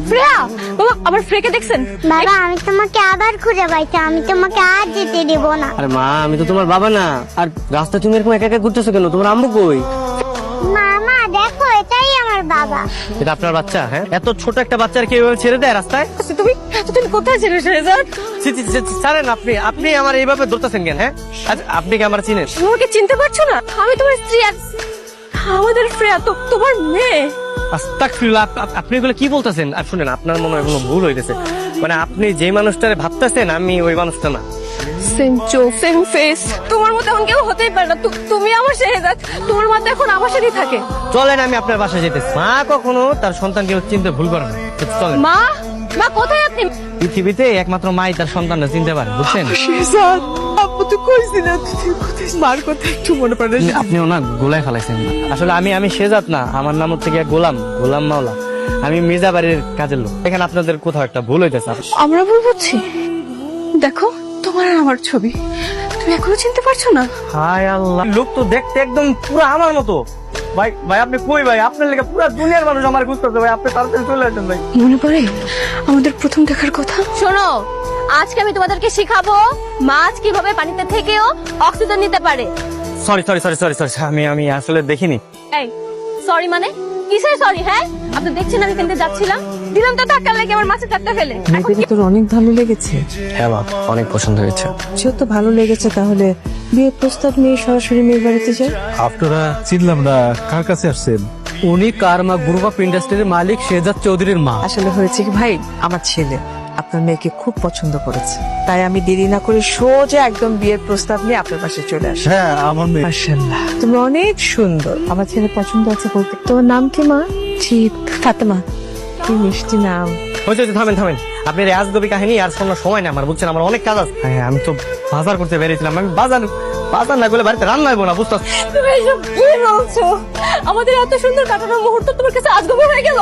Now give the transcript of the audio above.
শ্রেয়া, বাবা আমার ফ্রেকে দেখছেন? বাবা আমি তোমাকে আবার খুঁজে পাইছি, আমি তোমাকে আর যেতে দেব না। আরে মা, আমি তো তোমার বাবা না। আর রাস্তা তুমি এরকম একা একা ঘুরতেছো কেন? তোমার আম্মু কই? মামা দেখো, এটাই আমার বাবা। এটা আপনার বাচ্চা? হ্যাঁ, এত ছোট একটা বাচ্চার কি এভাবে ছেড়ে দেয় রাস্তায়? তুমি এতদিন কোথায় ছিলে শেহজাদ? ছাড়েন আপনি। আপনি আমার এইভাবে ধরতেছেন কেন? হ্যাঁ, আচ্ছা, আপনি কি আমার চিনেন? আমাকে চিনতে পারছো না? আমি তোমার স্ত্রী। আর আমাদের শ্রেয়া তো তোমার মেয়ে। আস্তাগফিরুল্লাহ, আপনি এগুলো কি বলতেছেন? আর শুনেন, আপনার মনে হয় কোনো ভুল হইতেছে। মানে আপনি যে মানুষটারে ভাবতেছেন আমি ওই মানুষটা না। সেম চোখ, সেম ফেস। তোমার মতো এমন কেউ হতেই পারে না। তুমি আমার শেহজাদ, তোমার মা তো এখন আমার সাথেই থাকে। চলেন, আমি আপনার বাসায় যেতেছি। মা কখনো তার সন্তানকে চিনতে ভুল করে না। চলেন। মা, মা কোথায় আপনি? পৃথিবীতে একমাত্র মাই তার সন্তানকে চিনতে পারে, বুঝছেন? শেহজাদ, আপু তো কইছিল তুই কোথায়, মার কথা একটু মনে পড়ে। আপনিও না গোলায় ফেলাইছেন। আসলে আমি শেহজাদ না, আমার নাম হচ্ছে গিয়া গোলাম মাওলা। আমি মির্জা বাড়ির কাজের লোক। এখানে আপনাদের কোথাও একটা ভুল হইতেছে। আমরা ভুল বুঝছি? দেখো, তোমার আর আমার ছবি। তুমি এখনো চিনতে পারছো না? হায় আল্লাহ, লোক তো দেখতে একদম পুরো আমার মতো। ভাই ভাই আপনি কই? ভাই আপনার লেগে পুরো দুনিয়ার মানুষ আমার খুঁজতেছে। ভাই আপনি তাড়াতাড়ি চলে আসেন ভাই। মনে পড়ে আমাদের প্রথম দেখার কথা? শোনো, আজকে আমি তোমাদেরকে শিখাবো মাছ কিভাবে পানিতে থেকেও অক্সিজেন নিতে পারে। Sorry sorry sorry sorry sorry, আমি আসলে দেখিনি। এই সরি মানে কিসের সরি? হ্যাঁ, আপনি দেখছেন আমি কেন যাচ্ছিলাম, দিলাম তো ধাক্কা লাগে আমার মাছের চারটা ফেলে। মেয়েটাকে তোর অনেক ভালো লেগেছে। হ্যাঁ মা, অনেক পছন্দ হয়েছে। যেহেতু ভালো লেগেছে তাহলে বিয়ের প্রস্তাব নিয়ে সরাসরি মেয়ের বাড়িতে যাই। আপনারা চিনলাম না, কার কাছে আসছেন? উনি কারমা গ্রুপ অফ ইন্ডাস্ট্রির মালিক শেহজাদ চৌধুরীর মা। আসলে হয়েছে কি ভাই, আমার ছেলে আপনার মেয়েকে খুব পছন্দ করেছে, তাই আমি দেরি না করে সোজা একদম বিয়ের প্রস্তাব নিয়ে আপনার পাশে চলে আসি। হ্যাঁ, আমার মেয়ে। মাশাআল্লাহ, তুমি অনেক সুন্দর। আমার ছেলে পছন্দ আছে বলতে। তোমার নাম কি মা? জি, ফাতেমা। কি মিষ্টি নাম। হয়েছে, থামেন থামেন। আপনি রাজগবি কাহিনী আর শোনার সময় না আমার, বুঝছেন? আমার অনেক কাজ আছে। হ্যাঁ, আমি তো বাজার করতে বেরিয়েছিলাম। আমি বাজার না করলে বাড়িতে রান্না হইব না, বুঝতে? তুমি এসব কি বলছো? আমাদের এত সুন্দর কাটানোর মুহূর্ত তোমার কাছে আজগবি হয়ে গেল?